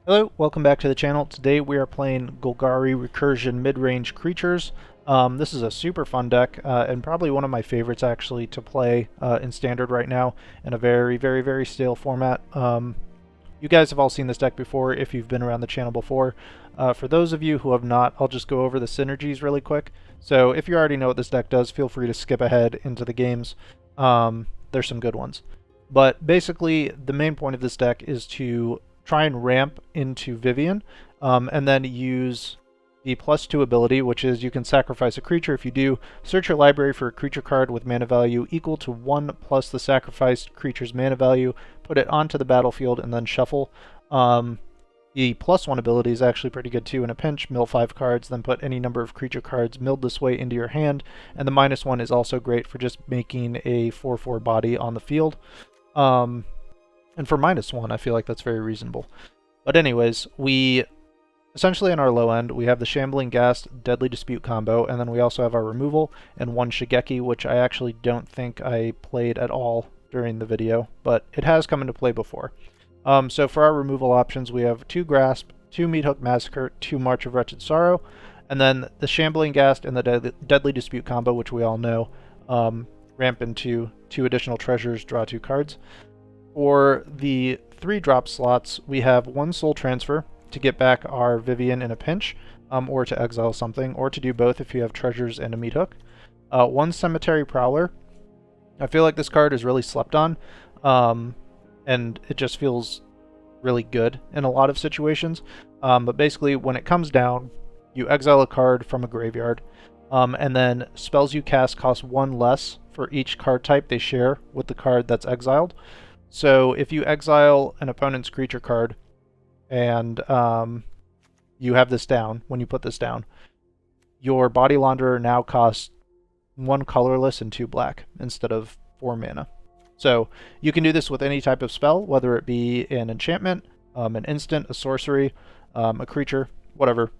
Hello, welcome back to the channel. Today we are playing Golgari Recursion Midrange Creatures. This is a super fun deck, and probably one of my favorites actually to play in Standard right now in a very stale format. You guys have all seen this deck before if you've been around the channel before. For those of you who have not, I'll just go over the synergies really quick. So if you already know what this deck does, feel free to skip ahead into the games. There's some good ones. But basically, the main point of this deck is to try and ramp into Vivien, and then use the +2 ability, which is you can sacrifice a creature. If you do, search your library for a creature card with mana value equal to 1 plus the sacrificed creature's mana value, put it onto the battlefield, and then shuffle. The +1 ability is actually pretty good too. In a pinch, mill 5 cards, then put any number of creature cards milled this way into your hand, and the -1 is also great for just making a 4/4 body on the field. And for -1, I feel like that's very reasonable. But anyways, we essentially on our low end, we have the Shambling Ghast Deadly Dispute combo, and then we also have our removal and one Shigeki, which I actually don't think I played at all during the video, but it has come into play before. So for our removal options, we have 2 Grasp, 2 Meathook Massacre, 2 March of Wretched Sorrow, and then the Shambling Ghast and the Deadly Dispute combo, which we all know, ramp into 2 additional treasures, draw 2 cards. For the 3-drop slots, we have 1 Soul Transfer to get back our Vivien in a pinch, or to exile something, or to do both if you have treasures and a Meathook. 1 Cemetery Prowler. I feel like this card is really slept on, and it just feels really good in a lot of situations. But basically, when it comes down, you exile a card from a graveyard, and then spells you cast cost 1 less for each card type they share with the card that's exiled. So if you exile an opponent's creature card and you have this down, when you put this down, your Body Launderer now costs 1 colorless and 2 black instead of 4 mana. So you can do this with any type of spell, whether it be an enchantment, an instant, a sorcery, a creature, whatever.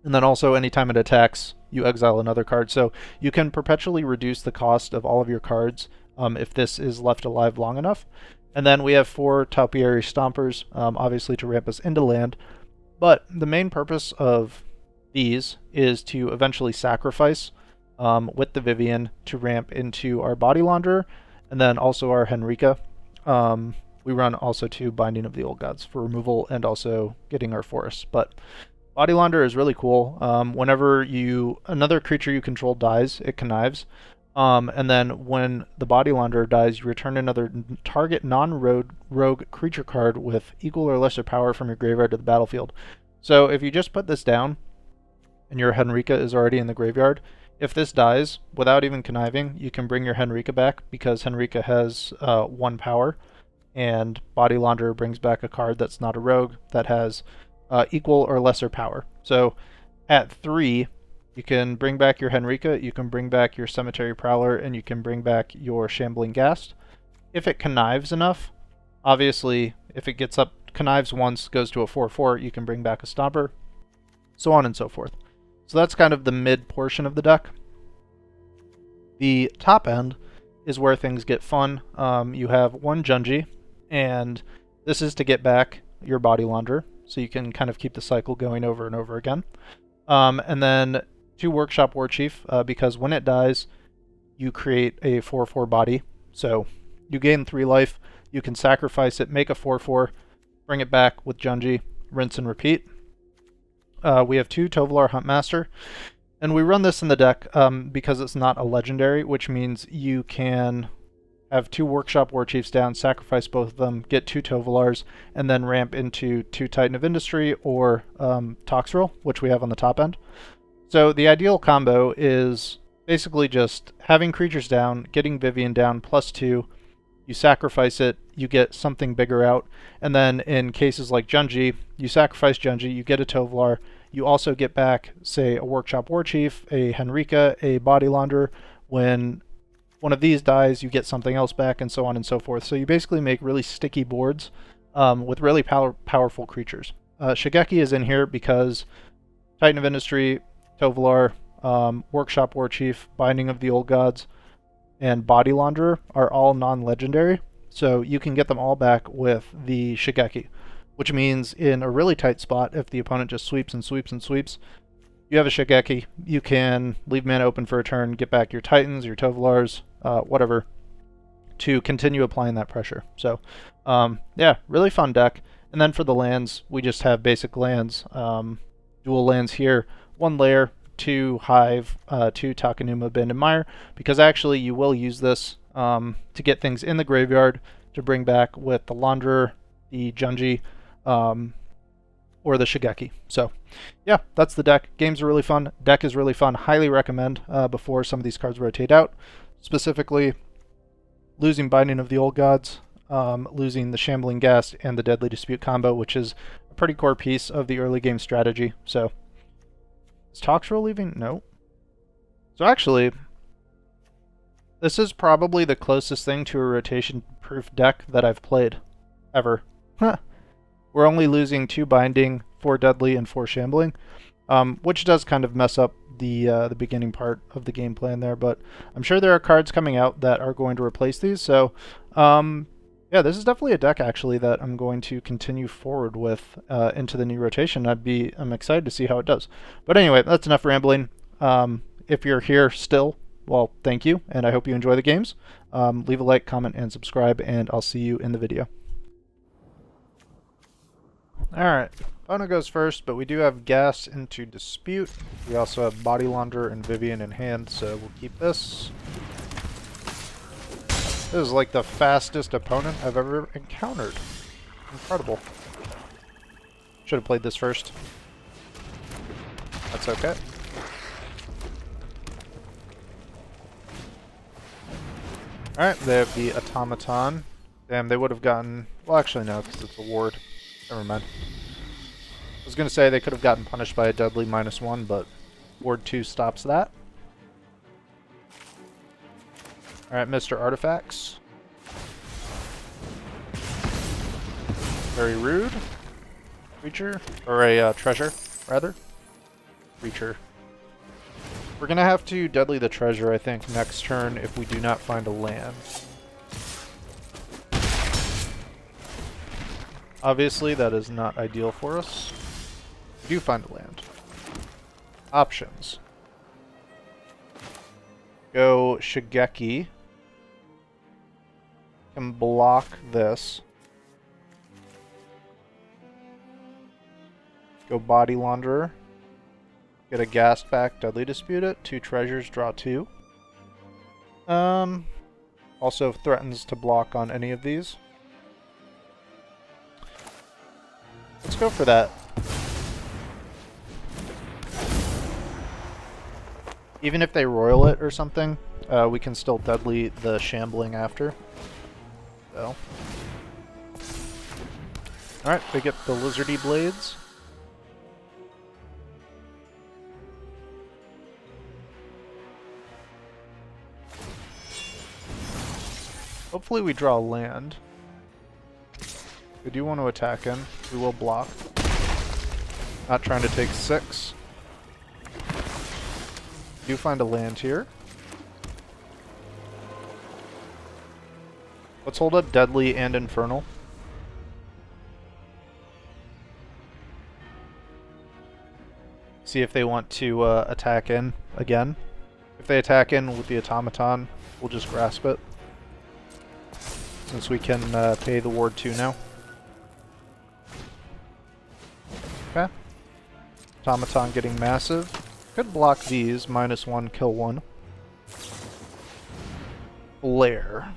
And then also anytime it attacks, you exile another card. So you can perpetually reduce the cost of all of your cards if this is left alive long enough. And then we have 4 Topiary Stompers, obviously to ramp us into land. But the main purpose of these is to eventually sacrifice with the Vivien to ramp into our Body Launderer, and then also our Henrika. We run also 2 Binding of the Old Gods for removal and also getting our forests. But Body Launderer is really cool. Whenever another creature you control dies, it connives. And then when the Body Launderer dies, you return another target non-rogue creature card with equal or lesser power from your graveyard to the battlefield. So if you just put this down, and your Henrika is already in the graveyard, if this dies, without even conniving, you can bring your Henrika back, because Henrika has 1 power, and Body Launderer brings back a card that's not a rogue, that has equal or lesser power. So at 3, you can bring back your Henrika, you can bring back your Cemetery Prowler, and you can bring back your Shambling Ghast. If it connives enough, obviously, if it gets up, connives once, goes to a 4/4, you can bring back a Stomper, so on and so forth. So that's kind of the mid portion of the deck. The top end is where things get fun. You have 1 Junji, and this is to get back your Body Launderer, so you can kind of keep the cycle going over and over again. And then 2 Workshop Warchief, because when it dies, you create a 4/4 body. So you gain 3 life, you can sacrifice it, make a 4/4, bring it back with Junji, rinse and repeat. We have 2 Tovolar Huntmaster, and we run this in the deck because it's not a legendary, which means you can have 2 Workshop Warchiefs down, sacrifice both of them, get 2 Tovolars, and then ramp into 2 Titan of Industry or Toxrill, which we have on the top end. So the ideal combo is basically just having creatures down, getting Vivien down +2, you sacrifice it, you get something bigger out, and then in cases like Junji, you sacrifice Junji, you get a Tovolar, you also get back, say, a Workshop Warchief, a Henrika, a Body Launderer. When one of these dies, you get something else back, and so on and so forth. So you basically make really sticky boards with really powerful creatures. Shigeki is in here because Titan of Industry, Tovolar, Workshop Warchief, Binding of the Old Gods, and Body Launderer are all non-legendary, so you can get them all back with the Shigeki. which means in a really tight spot, if the opponent just sweeps and sweeps and sweeps, you have a Shigeki. You can leave mana open for a turn, get back your Titans, your Tovolars, whatever, to continue applying that pressure. So, yeah, really fun deck. And then for the lands, we just have basic lands. Dual lands here, 1 Lair, 2 Hive, 2 Takenuma Abandoned Mire, because actually you will use this to get things in the graveyard to bring back with the Launderer, the Junji, or the Shigeki. So, yeah, that's the deck. Games are really fun. Deck is really fun. Highly recommend before some of these cards rotate out. Specifically, losing Binding of the Old Gods, losing the Shambling Ghast, and the Deadly Dispute combo, which is a pretty core piece of the early game strategy. So, is Toxrill leaving? No. So actually, this is probably the closest thing to a rotation-proof deck that I've played, ever. We're only losing 2 Binding, 4 Deadly, and 4 Shambling, which does kind of mess up the beginning part of the game plan there, but I'm sure there are cards coming out that are going to replace these, so yeah, this is definitely a deck actually that I'm going to continue forward with into the new rotation. I'm excited to see how it does. But anyway, that's enough rambling. If you're here still, well, thank you, and I hope you enjoy the games. Leave a like, comment, and subscribe, and I'll see you in the video. Alright, Opponent goes first, but we do have Ghast into Dispute. We also have Body Launderer and Vivian in hand, so we'll keep this. This is like the fastest opponent I've ever encountered. Incredible. Should have played this first. That's okay. Alright, they have the Automaton. Damn, they would have gotten... Well, actually no, because it's a ward. Never mind. I was going to say they could have gotten punished by a Deadly -1, but Ward 2 stops that. Alright, Mr. Artifacts. Very rude. Creature. Or a treasure, rather. Creature. We're going to have to Deadly the treasure, I think, next turn if we do not find a land. Obviously, that is not ideal for us. We do find a land. Options. Go Shigeki. Can block this. Go Body Launderer. Get a Ghast back, Deadly Dispute it. 2 treasures, draw 2. Also threatens to block on any of these. Let's go for that. Even if they royal it or something, we can still Deadly the Shambling after. So. Alright, they get the Lizardy Blades. Hopefully we draw land. We do want to attack in. We will block. Not trying to take 6. Do find a land here. Let's hold up Deadly and Infernal. See if they want to attack in again. If they attack in with the Automaton, we'll just grasp it. Since we can pay the Ward 2 now. Okay. Automaton getting massive. Could block these, -1, kill 1. Flare.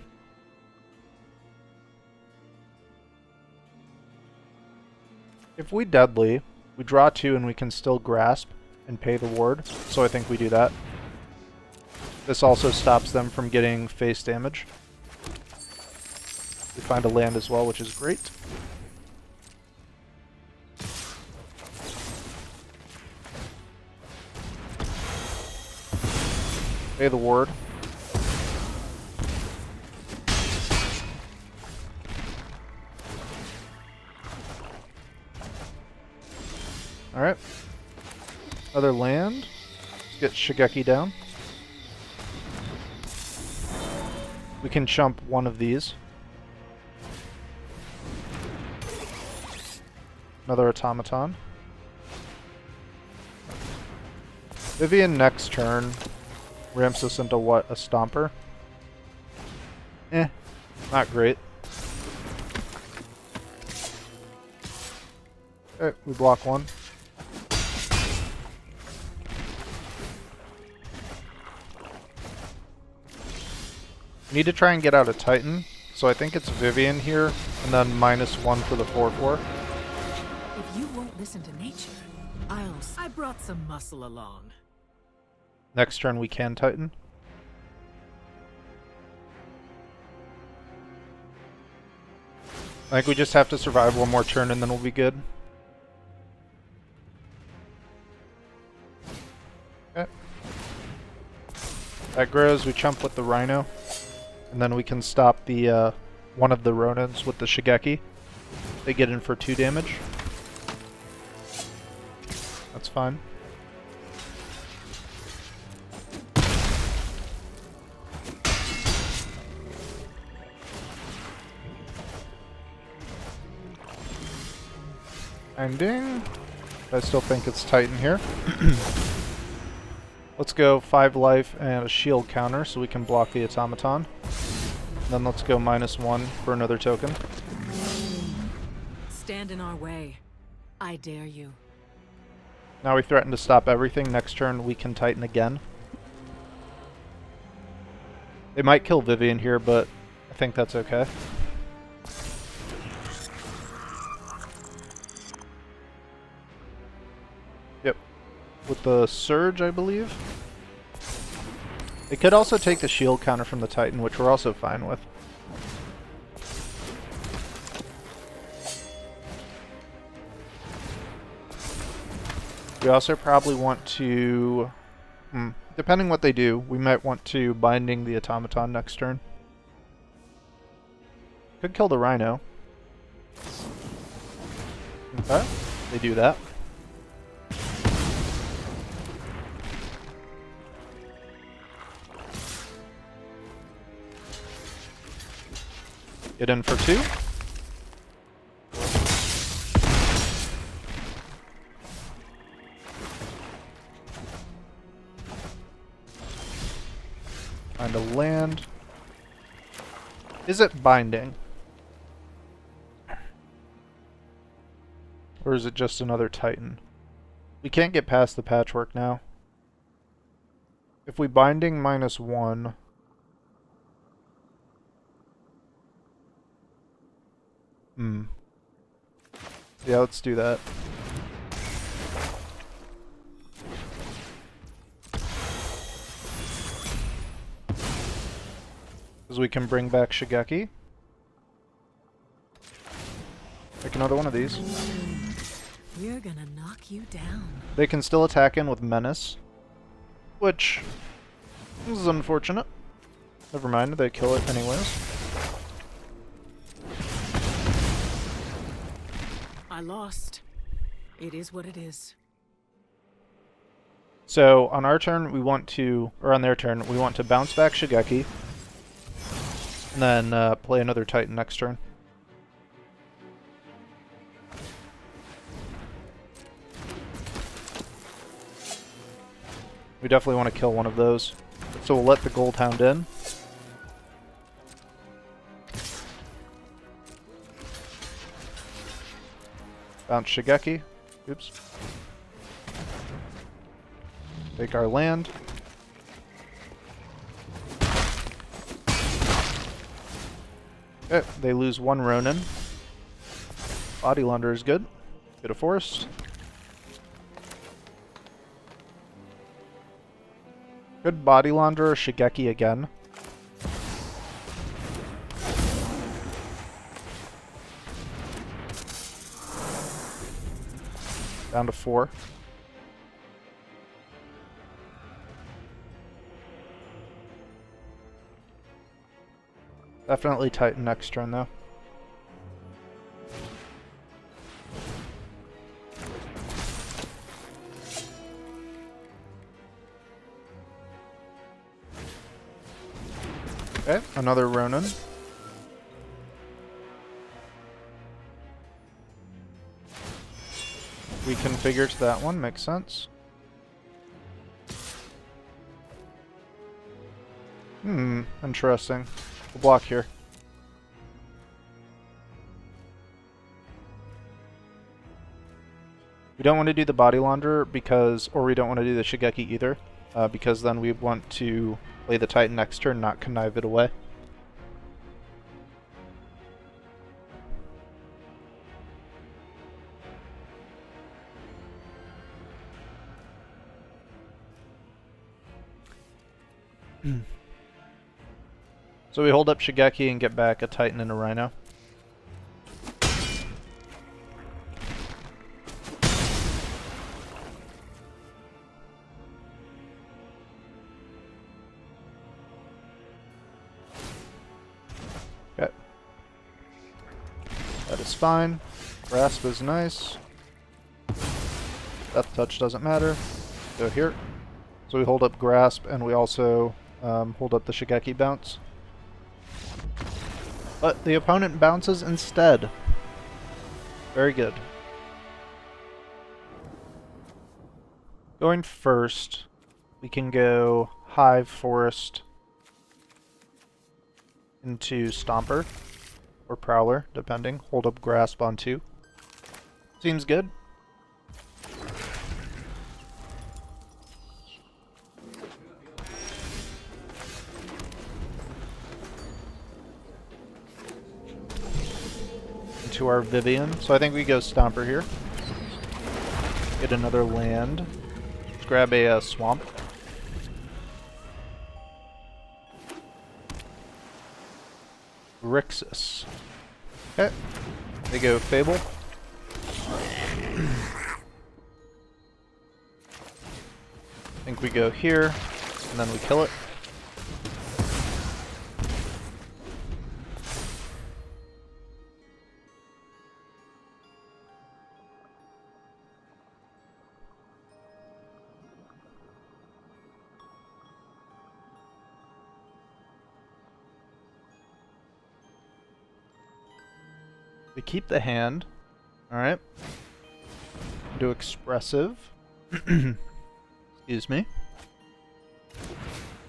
If we Deadly, we draw 2 and we can still grasp and pay the ward, so I think we do that. This also stops them from getting face damage. We find a land as well, which is great. Pay the ward. Alright. Another land. Let's get Shigeki down. We can chump one of these. Another automaton. Vivian next turn ramps us into what? A Stomper? Not great. Okay, we block one. We need to try and get out a Titan, so I think it's Vivian here, and then -1 for the 4/4. If you won't listen to nature, I brought some muscle along. Next turn we can Titan. I think we just have to survive one more turn and then we'll be good. Okay. Aggros, we chump with the Rhino. And then we can stop the one of the Ronins with the Shigeki. They get in for 2 damage. That's fine. Ending. I still think it's Titan here. Let's go 5 life and a shield counter so we can block the automaton. Then let's go -1 for another token. Stand in our way. I dare you. Now we threaten to stop everything. Next turn we can Titan again. They might kill Vivian here, but I think that's okay. Yep. With the Surge, I believe. They could also take the shield counter from the Titan, which we're also fine with. We also probably want to... depending what they do, we might want to Binding the Automaton next turn. Could kill the Rhino. Okay, they do that. Get in for 2. Find a land. Is it binding? Or is it just another Titan? We can't get past the patchwork now. If we binding -1... Yeah, let's do that. Because we can bring back Shigeki. Take another one of these. We're gonna knock you down. They can still attack in with Menace, which is unfortunate. Never mind, they kill it anyways. I lost. It is what it is. So on our turn, we want to, or on their turn, we want to bounce back Shigeki, and then play another Titan next turn. We definitely want to kill one of those. So we'll let the Gold Hound in. Bounce Shigeki. Oops. Take our land. Okay, they lose 1 Ronin. Body Launder is good. Get a forest. Good Body Launder or Shigeki again. Down to 4. Definitely Titan next turn though. Okay, another Ronin. reconfigure to that one, makes sense. Interesting. We'll block here. We don't want to do the Body Launderer because, or we don't want to do the Shigeki either, because then we want to play the Titan next turn, not connive it away. So we hold up Shigeki and get back a Titan and a Rhino. Okay. That is fine. Grasp is nice. Death Touch doesn't matter. Go here. So we hold up Grasp and we also hold up the Shigeki bounce. But the opponent bounces instead. Very good. Going first, we can go Hive, Forest into Stomper or Prowler, depending. Hold up Grasp on 2. Seems good. To our Vivian. So I think we go Stomper here. Get another land. Let's grab a swamp. Grixis. Okay. They go Fable. I think we go here, and then we kill it. We keep the hand. Alright. Do Expressive. Excuse me.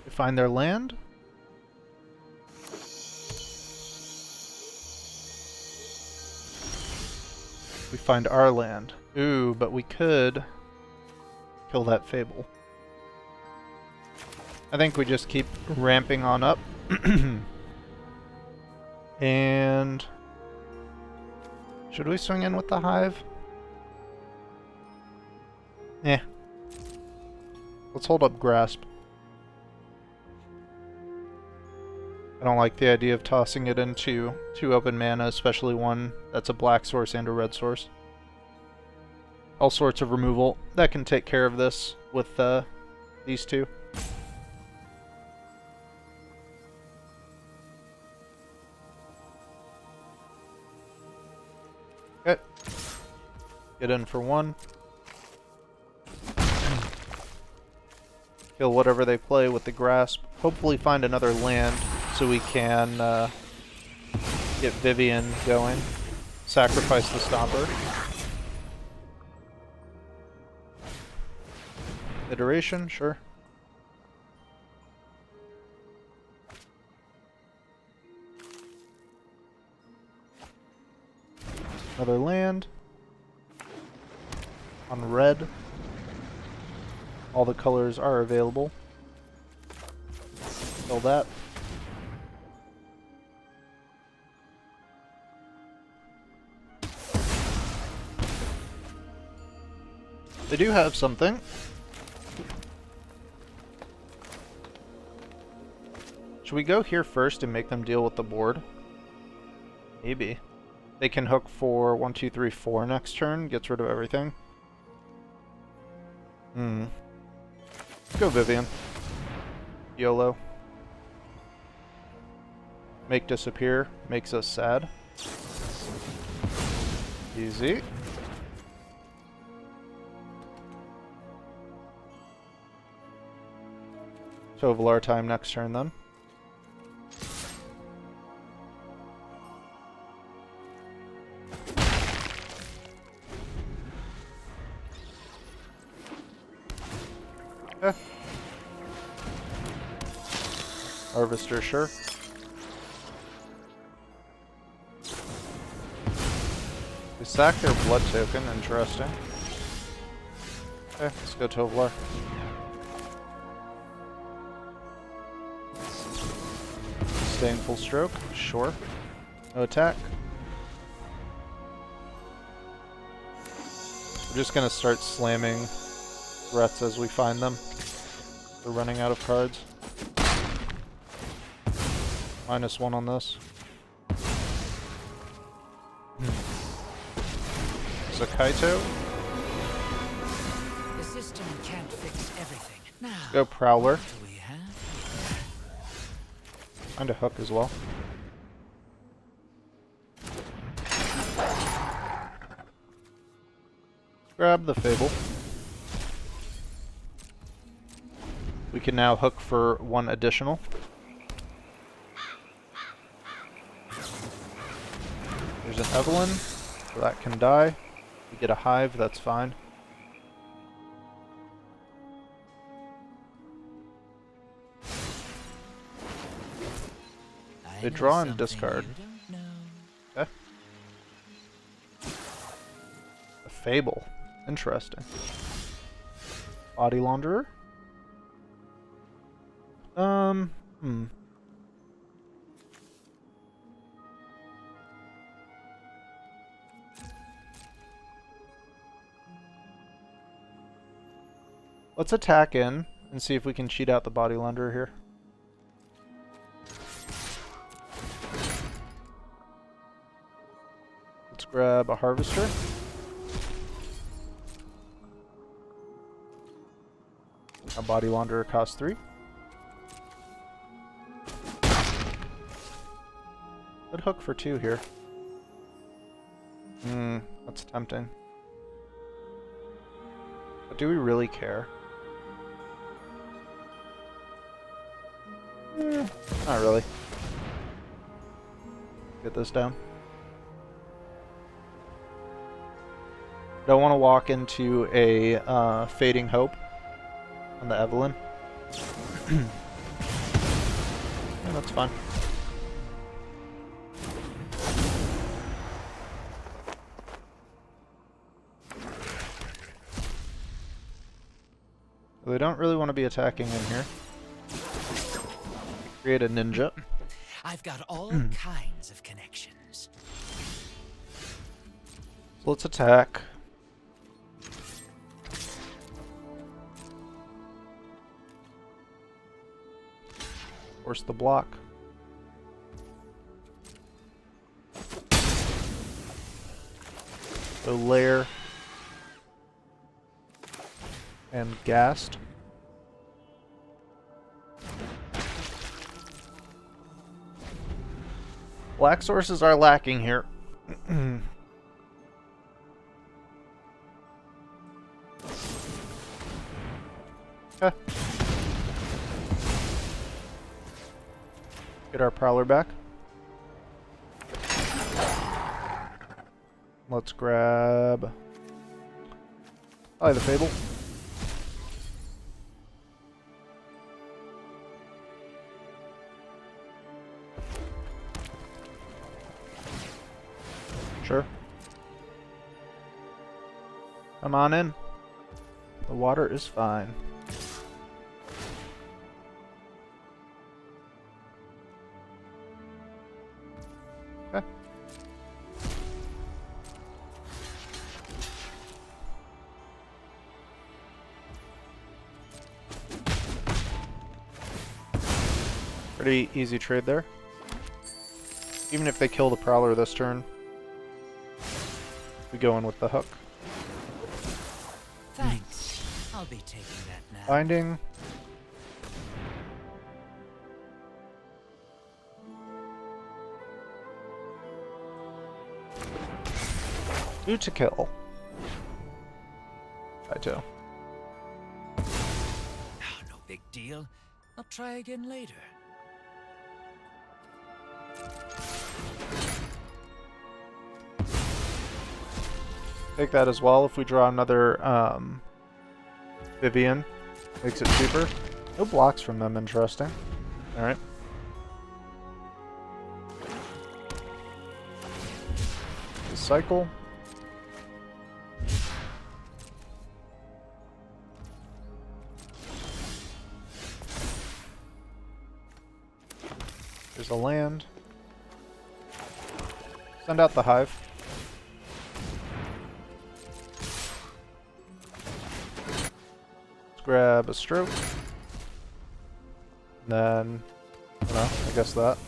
We find their land. We find our land. Ooh, but we could kill that Fable. I think we just keep ramping on up. And should we swing in with the Hive? Eh. Let's hold up Grasp. I don't like the idea of tossing it into 2 open mana, especially one that's a black source and a red source. All sorts of removal that can take care of this with these 2. Okay. Get in for 1. Kill whatever they play with the Grasp. Hopefully find another land so we can get Vivian going. Sacrifice the Stomper. Iteration, sure. Another land. On red. All the colors are available. Kill that. They do have something. Should we go here first and make them deal with the board? Maybe. They can hook for 1, 2, 3, 4 next turn. Gets rid of everything. Go Vivian. YOLO. Make disappear. Makes us sad. Easy. Tovolar time next turn then. Eh. Harvester, sure. They sack their blood token, interesting. Okay, let's go Tovlar. Staying full stroke, sure. No attack. We're just gonna start slamming threats as we find them. We're running out of cards. -1 on this. There's a Kaito. The system can't fix everything. Now, Go Prowler. what do we have? And a hook as well. Grab the Fable. We can now hook for 1 additional. There's an Evelyn, so that can die. We get a Hive, that's fine. I They know draw and something discard. you don't know. Okay. A Fable. Interesting. Body Launderer? Let's attack in and see if we can cheat out the Body Launderer here. Let's grab a Harvester. A Body Launderer costs 3. Good hook for 2 here. That's tempting. But do we really care? Not really. Get this down. Don't want to walk into a Fading Hope on the Evelyn. Yeah, that's fine. They don't really want to be attacking in here. Create a ninja. I've got all kinds of connections. So let's attack. Force the block. So lair and Ghast. Black sources are lacking here. Okay. Get our Prowler back. Let's grab the Fable. Sure. Come on in. The water is fine. Okay. Pretty easy trade there. Even if they kill the Prowler this turn, we go in with the hook. Thanks. I'll be taking that now. Binding. Do to kill. Kaito. Oh, no big deal. I'll try again later. Take that as well if we draw another Vivian. Makes it cheaper. No blocks from them, interesting. Alright. Cycle. There's a land. Send out the hive. Let's grab a stroke. Then, I don't know, I guess that.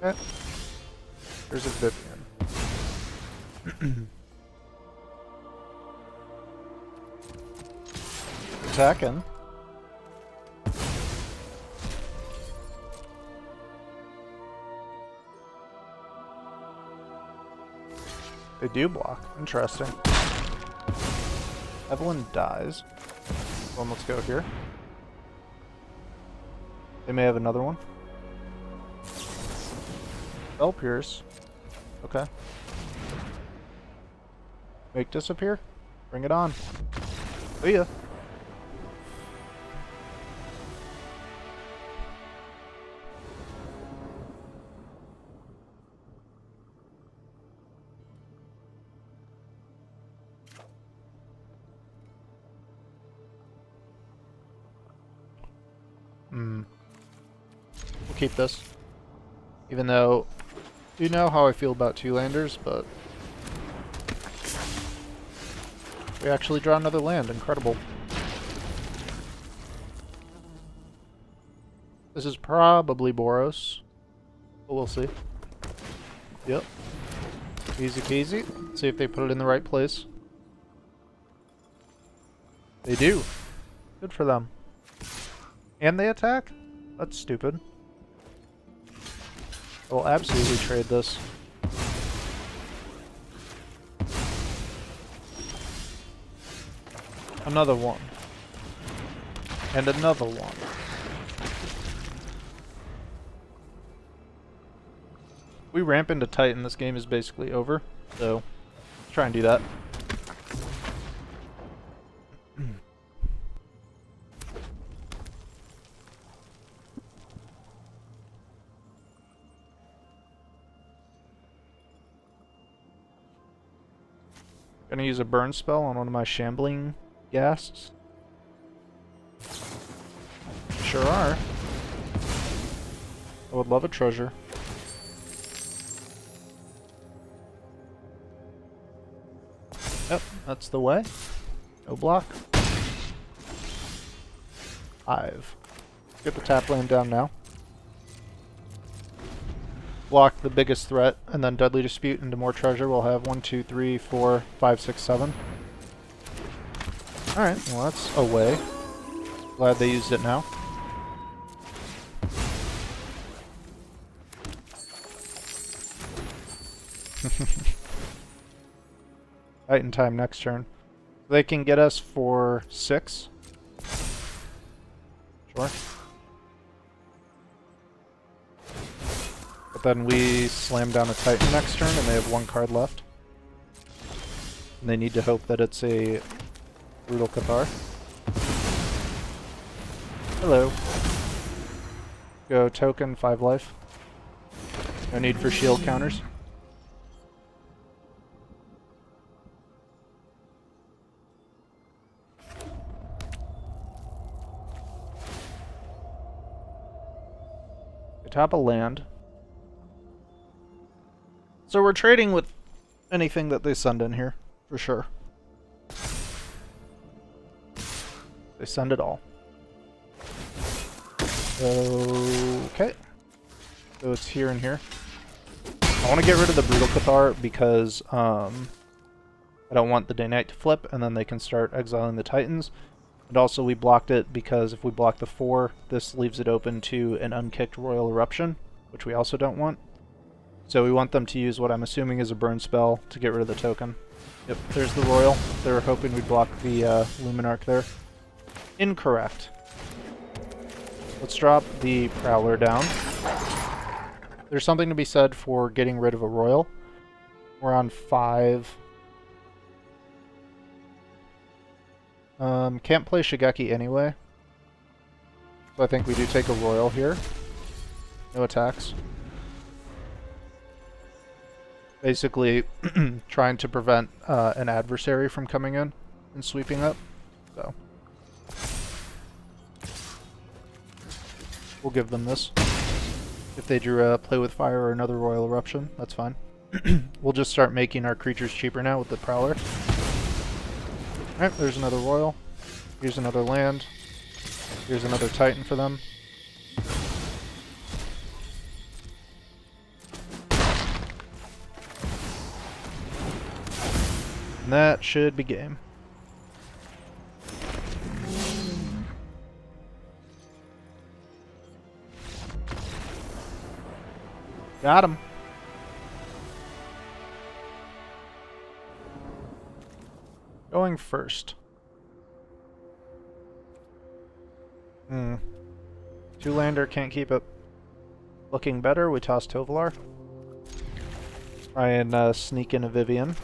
Okay. There's a Vivian. Attacking. They do block. Interesting. Evelyn dies. Well, let's go here. They may have another one. Spell Pierce. Okay. Make disappear. Bring it on. See ya. We'll keep this. Even though you know how I feel about two-landers, but we actually draw another land. Incredible. This is probably Boros, but we'll see. Yep. Easy peasy. See if they put it in the right place. They do. Good for them. And they attack? That's stupid. I will absolutely trade this. Another one. And another one. We ramp into Titan, this game is basically over. So, let's try and do that. Gonna use a burn spell on one of my shambling ghasts. Sure are. I would love a treasure. Yep, that's the way. No block. Hive. Get the tap land down now. Block the biggest threat, and then Deadly Dispute into more treasure. We'll have 1, 2, 3, 4, 5, 6, 7. Alright, well that's a way. Glad they used it now. Titan time next turn. They can get us for 6. Sure. But then we slam down a Titan next turn and they have 1 card left. And they need to hope that it's a Brutal Cathar. Hello. Go token, 5 life. No need for shield counters. Top a land. So we're trading with anything that they send in here, for sure. They send it all. Okay. So it's here and here. I want to get rid of the Brutal Cathar because I don't want the Day Knight to flip and then they can start exiling the Titans. And also we blocked it because if we block the 4, this leaves it open to an unkicked Royal Eruption, which we also don't want. So we want them to use what I'm assuming is a burn spell to get rid of the token. Yep, there's the Royal. They were hoping we'd block the Luminarch there. Incorrect. Let's drop the Prowler down. There's something to be said for getting rid of a Royal. We're on 5. Can't play Shigeki anyway. So I think we do take a Royal here. No attacks. Basically, trying to prevent an adversary from coming in and sweeping up. So we'll give them this. If they drew a Play with Fire or another Royal Eruption, that's fine. We'll just start making our creatures cheaper now with the Prowler. Alright, there's another Royal. Here's another land. Here's another Titan for them. And that should be game. Got him. Going first. Two-lander, can't keep it looking better. We toss Tovolar. Try and sneak in a Vivian.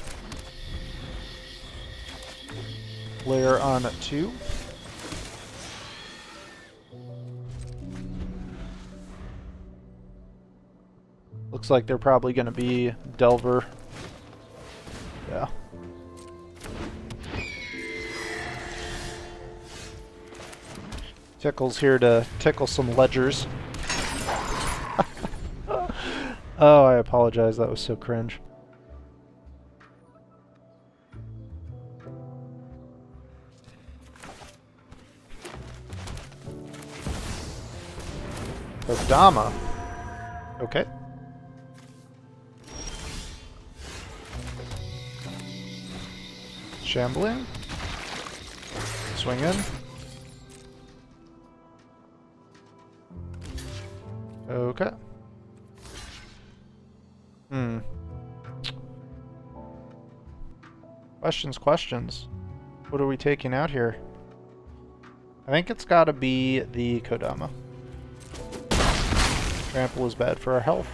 Layer on 2. Looks like they're probably going to be Delver. Yeah. Tickle's here to tickle some ledgers. Oh, I apologize. That was so cringe. Kodama. Okay. Shambling. Swing in. Okay. Questions. What are we taking out here? I think it's gotta be the Kodama. Trample is bad for our health.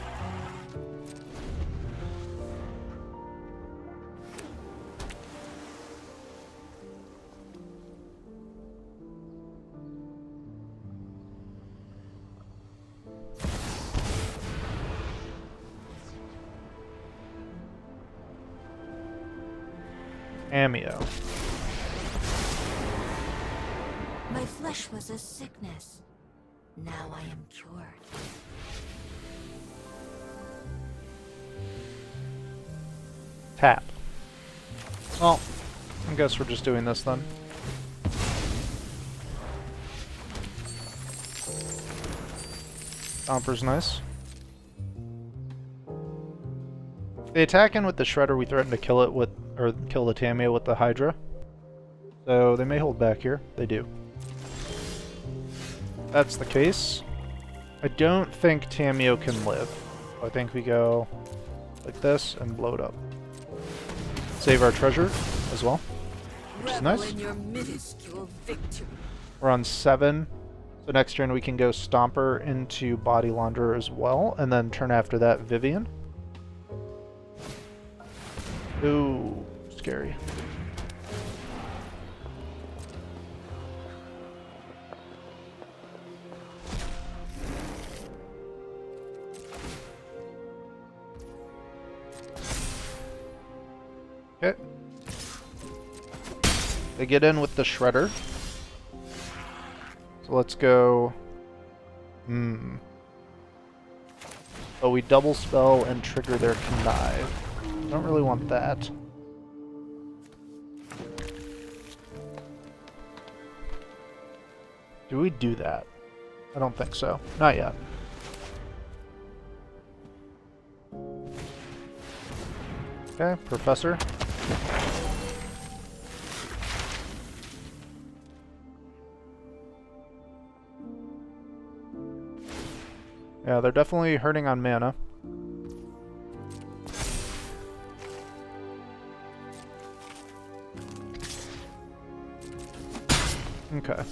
Amio. My flesh was a sickness. Now I am cured. Tap. Well, I guess we're just doing this then. Stomper's nice. They attack in with the Shredder, we threaten to kill it with, or kill the Tamiyo with the Hydra. So they may hold back here. They do. That's the case. I don't think Tamiyo can live. I think we go like this and blow it up. Save our treasure as well, which is nice. We're on 7. So next turn we can go Stomper into Body Launderer as well, and then turn after that Vivian. Ooh, scary. Okay. They get in with the Shredder. So let's go... Oh, we double spell and trigger their Connive. I don't really want that. Do we do that? I don't think so. Not yet. Okay, Professor. Yeah, they're definitely hurting on mana. Okay.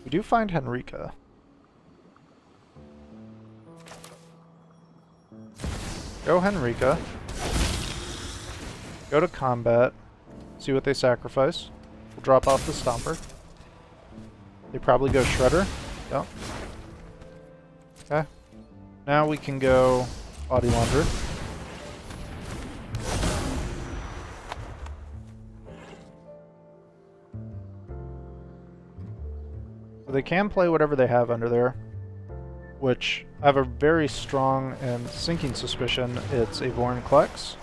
We do find Henrika. Go Henrika. Go to combat. See what they sacrifice. We'll drop off the Stomper. They probably go Shredder. Yep. Okay. Now we can go Body Launderer. So they can play whatever they have under there, which I have a very strong and sinking suspicion it's a Vorinclex.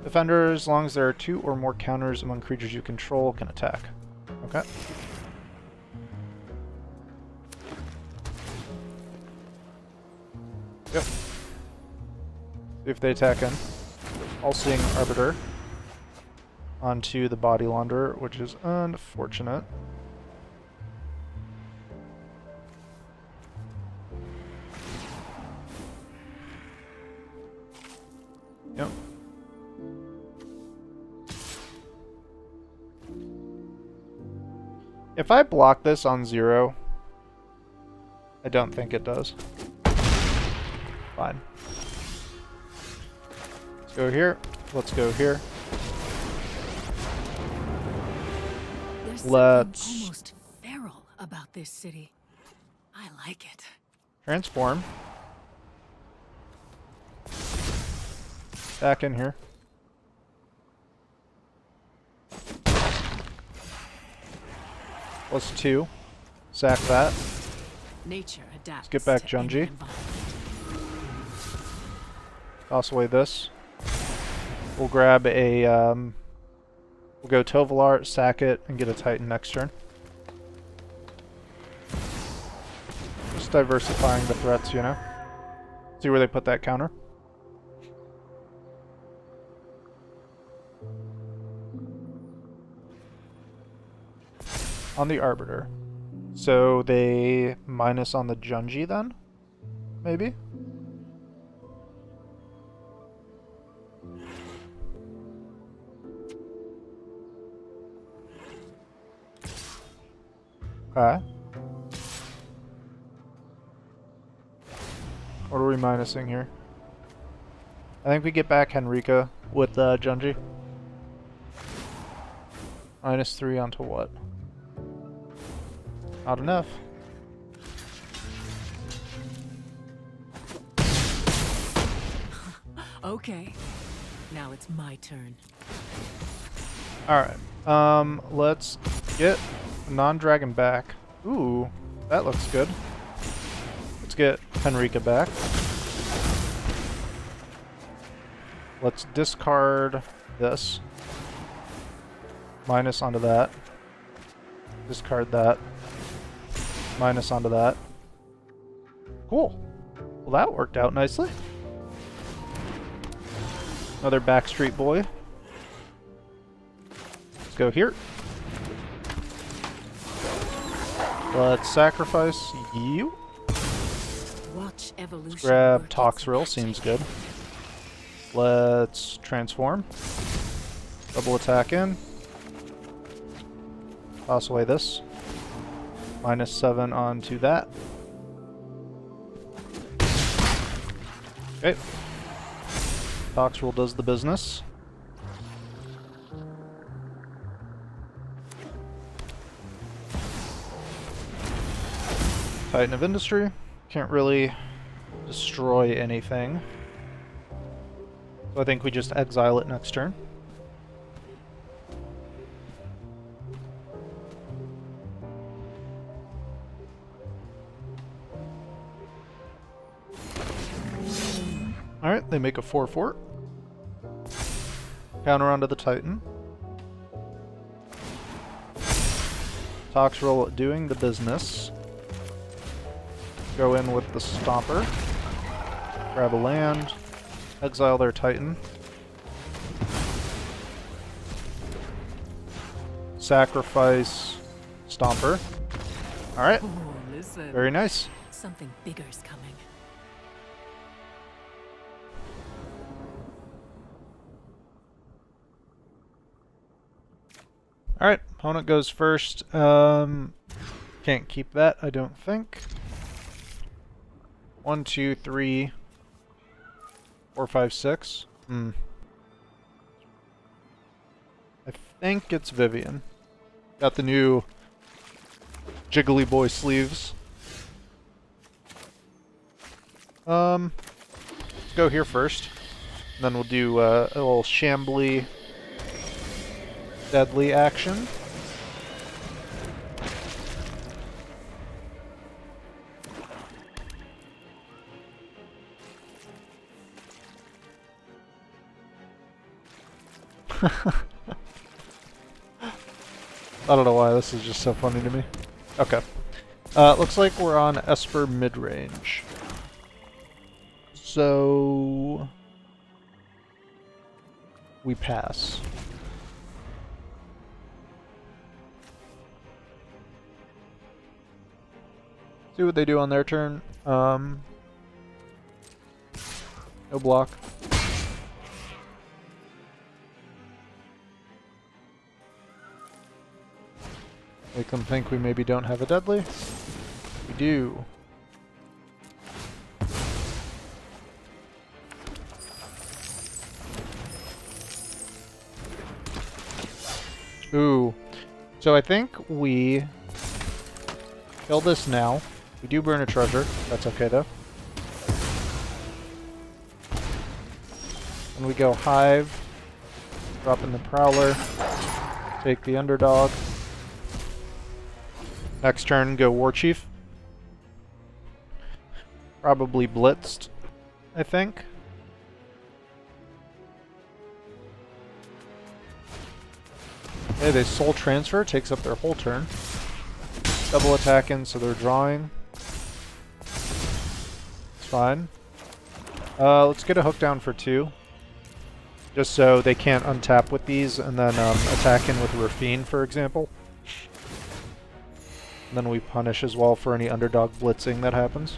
Defender, as long as there are 2 or more counters among creatures you control, can attack. Okay. Yep. See if they attack in. All-Seeing Arbiter onto the Body Launderer, which is unfortunate. Yep. If I block this on 0, I don't think it does. Fine. Let's go here. Let's go here. There's Let's something almost feral about this city. I like it. transform. Back in here. Plus 2. Sack that. Nature adapts. Let's get back to any Junji. environment. Toss away this. We'll grab a, we'll go Tovolar, sack it, and get a Titan next turn. Just diversifying the threats, you know? See where they put that counter. On the Arbiter. So they minus on the Junji then? Maybe? Okay. What are we minusing here? I think we get back Henrika with Junji. -3 onto what? Not enough. Okay. Now it's my turn. Alright. Let's get non-dragon back. Ooh, that looks good. Let's get Henrika back. Let's discard this. Minus onto that. Discard that. Minus onto that. Cool. Well, that worked out nicely. Another Backstreet Boy. Let's go here. Let's sacrifice you. Watch evolution. Let's grab work its Toxrill, magic. seems good. Let's transform. Double attack in. Toss away this. -7 onto that. Okay. Toxrill does the business. Titan of Industry. Can't really destroy anything. So I think we just exile it next turn. Alright, they make a 4/4. Counter onto the Titan. Toxrill doing the business. Go in with the Stomper. Grab a land. Exile their Titan. Sacrifice Stomper. Alright, Oh, listen. very nice. Something bigger's coming. Alright, opponent goes first. Can't keep that, I don't think. 1, 2, 3, 4, 5, 6. I think it's Vivian. Got the new Jiggly Boy sleeves. Let's go here first. And then we'll do a little shambly deadly action. I don't know why this is just so funny to me. Okay. Looks like we're on Esper Midrange. So we pass. See what they do on their turn. No block. Make them think we maybe don't have a deadly. We do. Ooh. So I think we kill this now. We do burn a treasure. That's okay though. And we go Hive. Drop in the Prowler. Take the Underdog. Next turn, go War Chief. Probably blitzed, I think. Okay, they Soul Transfer, takes up their whole turn. Double attacking, so they're drawing. It's fine. Let's get a hook down for 2. Just so they can't untap with these, and then attack in with Rafine, for example. And then we punish as well for any underdog blitzing that happens.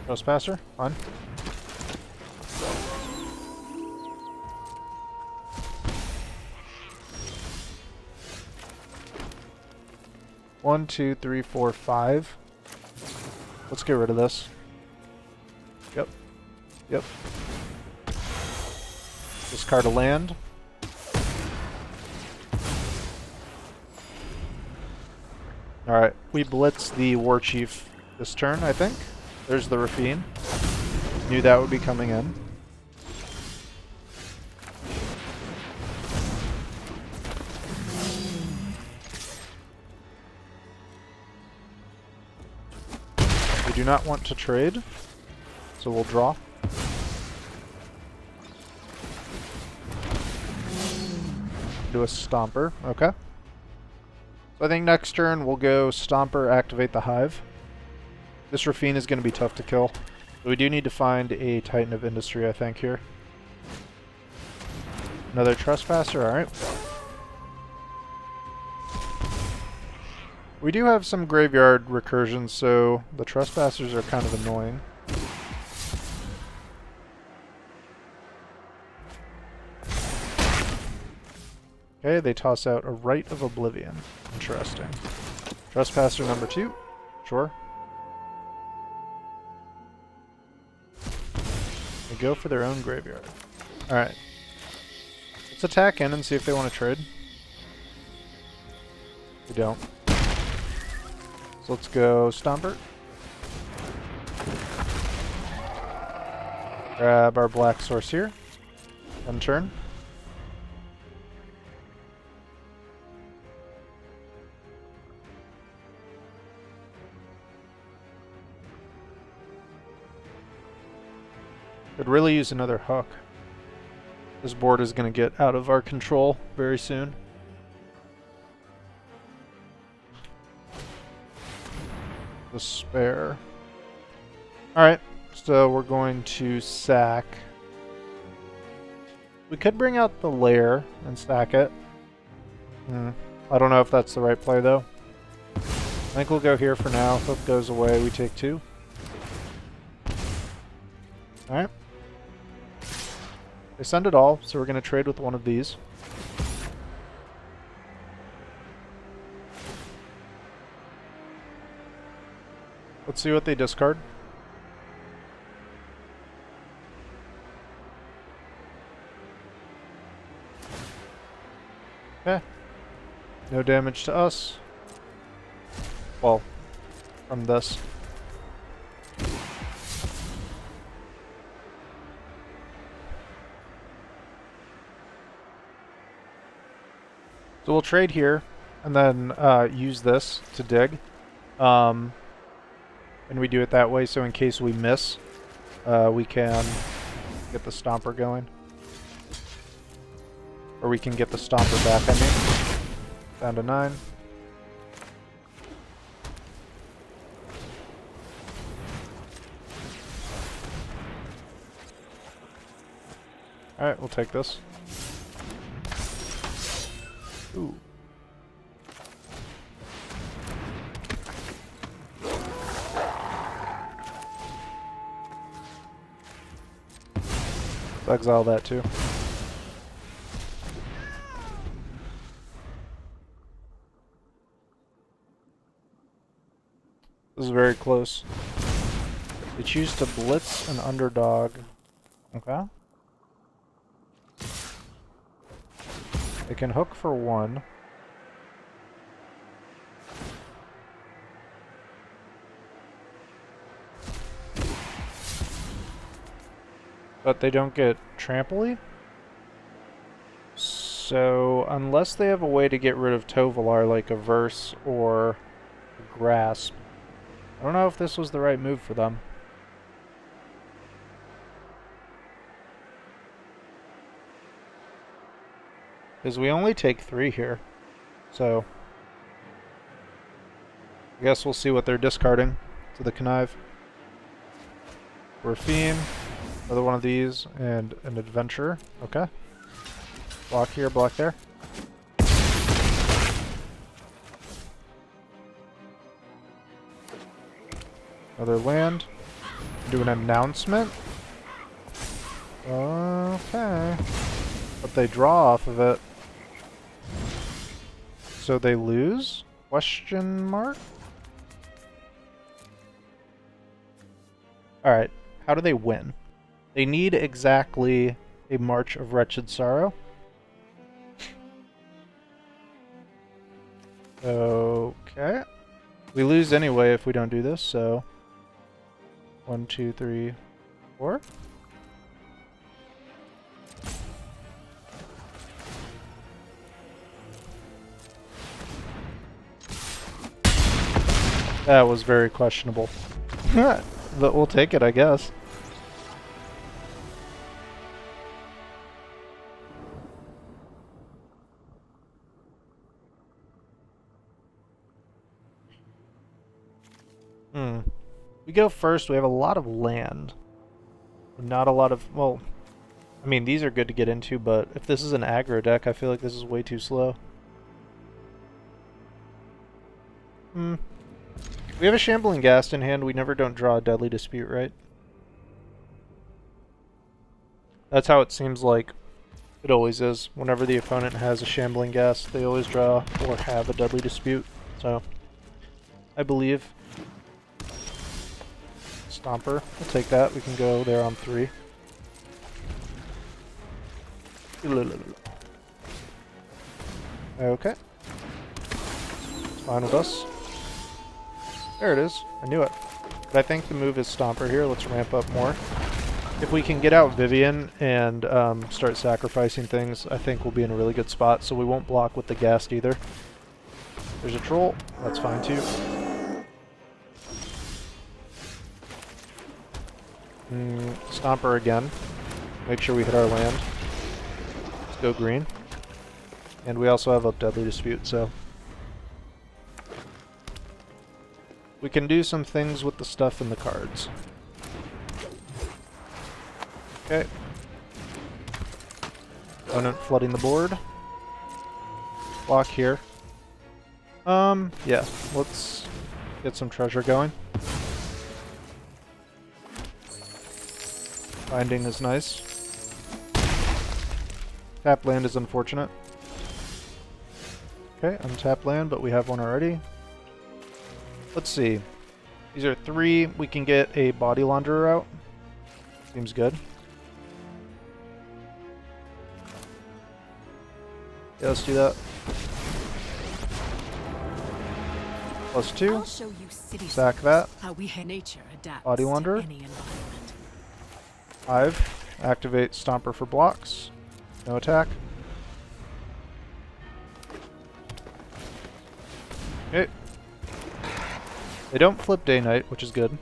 Trespasser, fine. One, 2, 3, 4, 5. Let's get rid of this. Yep. Yep. Discard a land. Alright, we blitz the War Chief this turn, I think. There's the Rafine. Knew that would be coming in. We do not want to trade, so we'll draw. Do a Stomper, okay. So I think next turn we'll go Stomper, activate the Hive. This Rafine is going to be tough to kill. So we do need to find a Titan of Industry, I think, here. Another Trespasser, alright. We do have some graveyard recursions, so the Trespassers are kind of annoying. Okay, they toss out a Rite of Oblivion. Interesting. Trespasser number 2. Sure. They go for their own graveyard. Alright. Let's attack in and see if they want to trade. They don't. So let's go Stomper. Grab our black source here. End turn. Could really use another hook. This board is going to get out of our control very soon. Despair. Alright, so we're going to sack. We could bring out the lair and stack it. I don't know if that's the right play though. I think we'll go here for now. Hook goes away, we take 2. Alright. They send it all, so we're going to trade with one of these. Let's see what they discard. Okay. No damage to us. Well, from this. So we'll trade here, and then use this to dig. And we do it that way, so in case we miss, we can get the Stomper going. Or we can get the Stomper back, I mean. Down to 9. Alright, we'll take this. Ooh. Let's exile that too. This is very close. They choose to blitz an underdog. Okay. They can hook for 1. But they don't get Trampoly. So, unless they have a way to get rid of Tovolar, like a Verse or a Grasp, I don't know if this was the right move for them. Because we only take 3 here. So, I guess we'll see what they're discarding to the Connive. Orphine, another one of these, and an Adventurer. Okay. Block here, block there. Another land. Do an announcement. Okay. But they draw off of it. So they lose? Question mark? Alright, how do they win? They need exactly a March of Wretched Sorrow. Okay. We lose anyway if we don't do this, so 1, 2, 3, 4. That was very questionable. But we'll take it, I guess. We go first, we have a lot of land. Not a lot of, well, I mean, these are good to get into, but if this is an aggro deck, I feel like this is way too slow. We have a Shambling Ghast in hand, we never don't draw a Deadly Dispute, right? That's how it seems like it always is. Whenever the opponent has a Shambling Ghast, they always draw or have a Deadly Dispute, so I believe. Stomper, we'll take that. We can go there on 3. Okay. It's fine with us. There it is. I knew it. But I think the move is Stomper here. Let's ramp up more. If we can get out Vivian and start sacrificing things, I think we'll be in a really good spot. So we won't block with the Ghast either. There's a Troll. That's fine too. Stomper again. Make sure we hit our land. Let's go green. And we also have a Deadly Dispute, so we can do some things with the stuff in the cards. Okay. Opponent flooding the board. Block here. Yeah, let's get some treasure going. Binding is nice. Tap land is unfortunate. Okay, untap land, but we have one already. Let's see. These are 3. We can get a Body Launderer out. Seems good. Yeah, let's do that. +2. I'll show you city Sack that. how we nature adapts Body to Launderer. any environment. 5. Activate Stomper for blocks. No attack. Okay. They don't flip Day Night, which is good.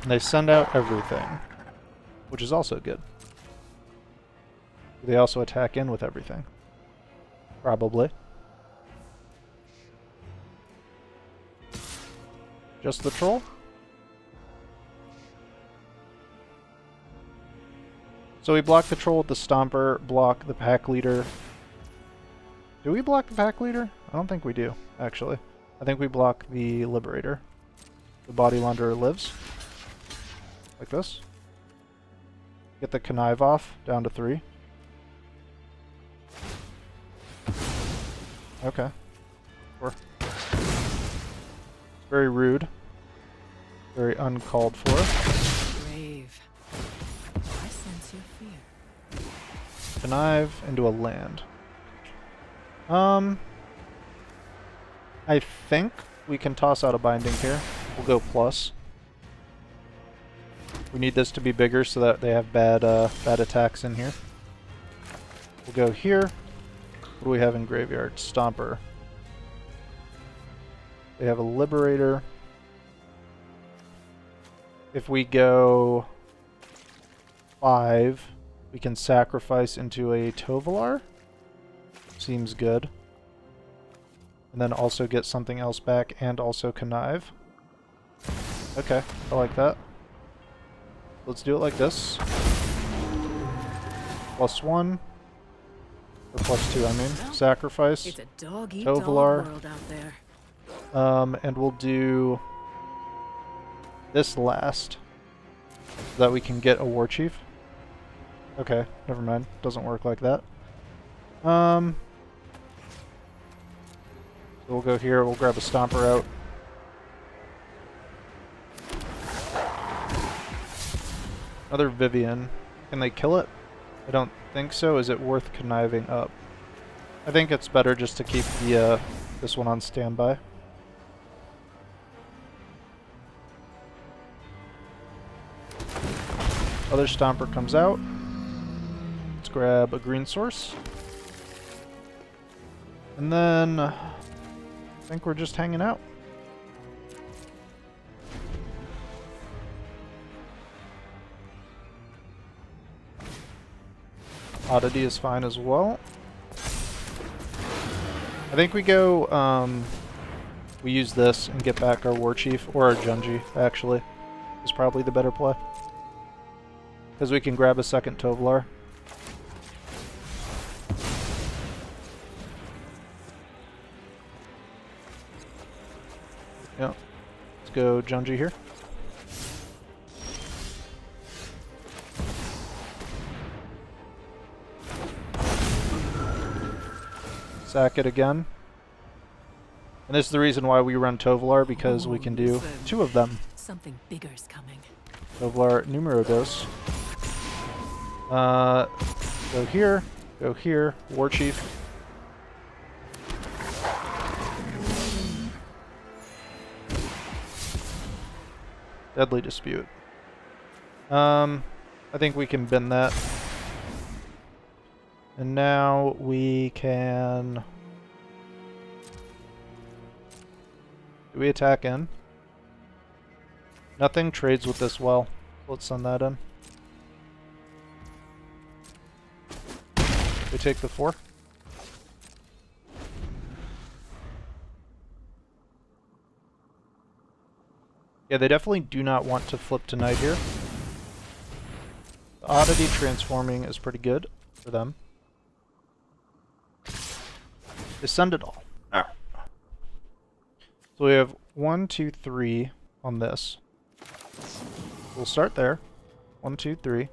And they send out everything, which is also good. They also attack in with everything. Probably. Just the troll? So we block the troll with the Stomper, block the pack leader. Do we block the pack leader? I don't think we do, actually. I think we block the Liberator. The Body Launderer lives. Like this. Get the Connive off, down to 3. Okay. 4. Very rude. Very uncalled for. Brave. I sense your fear. Connive into a land. I think we can toss out a binding here. We'll go plus. We need this to be bigger so that they have bad attacks in here. We'll go here. What do we have in graveyard? Stomper. They have a Liberator. If we go 5, we can sacrifice into a Tovolar. Seems good. And then also get something else back and also connive. Okay, I like that. Let's do it like this. +1. Or +2, I mean. Well, Sacrifice. it's a dog-eat-dog Tovolar. world out there. And we'll do this last. So that we can get a War Chief. Okay, never mind. Doesn't work like that. So we'll go here, we'll grab a Stomper out. Another Vivian. Can they kill it? I don't think so. Is it worth conniving up? I think it's better just to keep the this one on standby. Other Stomper comes out. Let's grab a green source. And then I think we're just hanging out. Oddity is fine as well. I think we go, we use this and get back our War Chief, or our Junji, actually, is probably the better play. Because we can grab a second Tovolar. Yeah. Let's go Junji here. Sack it again. And this is the reason why we run Tovolar, because we can do 2 of them. Something bigger's coming. Tovolar numero dos. Go here, War Chief. Deadly Dispute. I think we can bin that. And now we can... Do we attack in? Nothing trades with this well. Let's send that in. We take the 4. Yeah, they definitely do not want to flip tonight here. The Oddity transforming is pretty good for them. They send it all. So we have 1, 2, 3 on this. We'll start there. 1, 2, 3.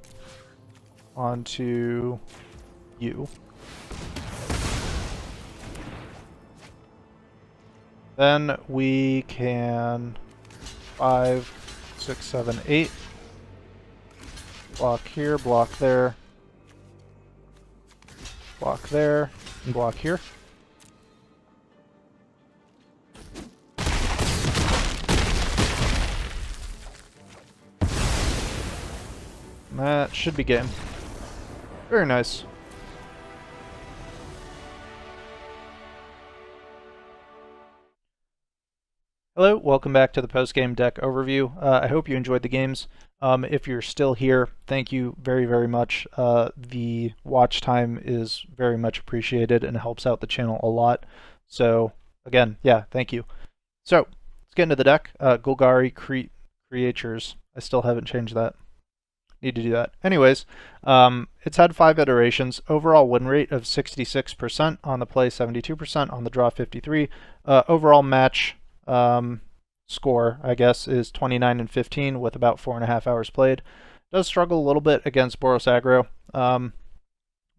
onto you. Then we can 5, 6, 7, 8. Block here, block there. Block there, and block here. And that should be game. Very nice. Hello, welcome back to the post-game deck overview. I hope you enjoyed the games. If you're still here, thank you very, very much. The watch time is very much appreciated and helps out the channel a lot. So, again, yeah, thank you. So, let's get into the deck. Golgari Creatures. I still haven't changed that. Need to do that. Anyways, it's had 5 iterations. Overall win rate of 66%, on the play 72%, on the draw 53%. Overall match score, I guess, is 29 and 15 with about 4.5 hours played. Does struggle a little bit against Boros Aggro,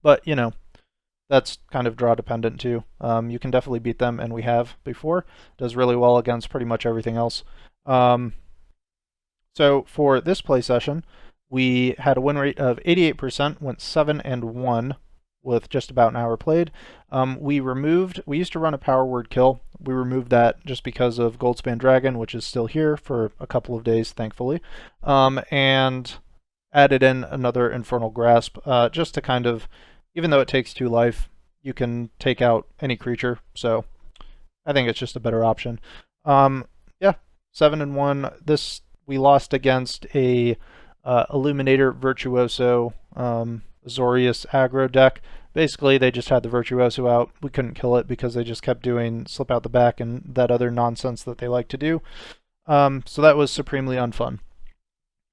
but, you know, that's kind of draw dependent too. You can definitely beat them, and we have before. Does really well against pretty much everything else. So for this play session, we had a win rate of 88%, went 7 and 1 with just about an hour played. We used to run a power word kill. We removed that just because of Goldspan Dragon, which is still here for a couple of days, thankfully. And added in another Infernal Grasp, just to kind of, even though it takes 2 life, you can take out any creature, so I think it's just a better option. Yeah, 7 and 1. This, we lost against a Illuminator Virtuoso Azorius aggro deck. Basically, they just had the Virtuoso out. We couldn't kill it because they just kept doing slip out the back and that other nonsense that they like to do. So that was supremely unfun.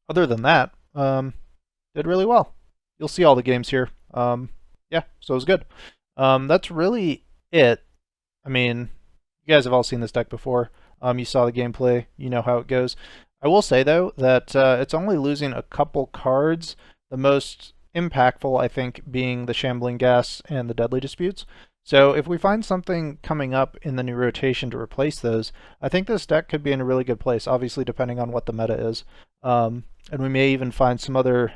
Other than that, did really well. You'll see all the games here. Yeah, so it was good. That's really it. I mean, you guys have all seen this deck before. You saw the gameplay. You know how it goes. I will say, though, that it's only losing a couple cards. The most impactful, I think, being the Shambling Gas and the Deadly Disputes. So if we find something coming up in the new rotation to replace those, I think this deck could be in a really good place, obviously depending on what the meta is. And we may even find some other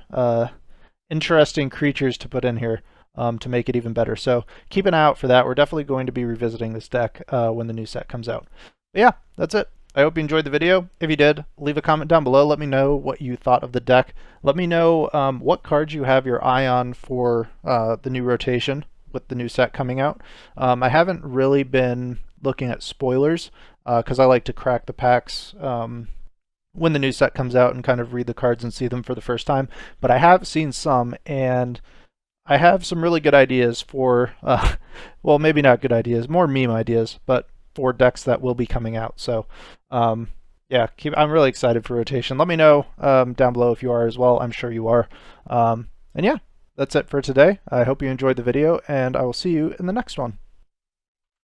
interesting creatures to put in here to make it even better. So keep an eye out for that. We're definitely going to be revisiting this deck when the new set comes out. But yeah, that's it. I hope you enjoyed the video. If you did, leave a comment down below. Let me know what you thought of the deck. Let me know what cards you have your eye on for the new rotation with the new set coming out. I haven't really been looking at spoilers because I like to crack the packs when the new set comes out and kind of read the cards and see them for the first time. But I have seen some, and I have some really good ideas for, well, maybe not good ideas, more meme ideas, but for decks that will be coming out. So yeah, I'm really excited for rotation. Let me know down below if you are as well. I'm sure you are. And yeah, that's it for today. I hope you enjoyed the video, and I will see you in the next one.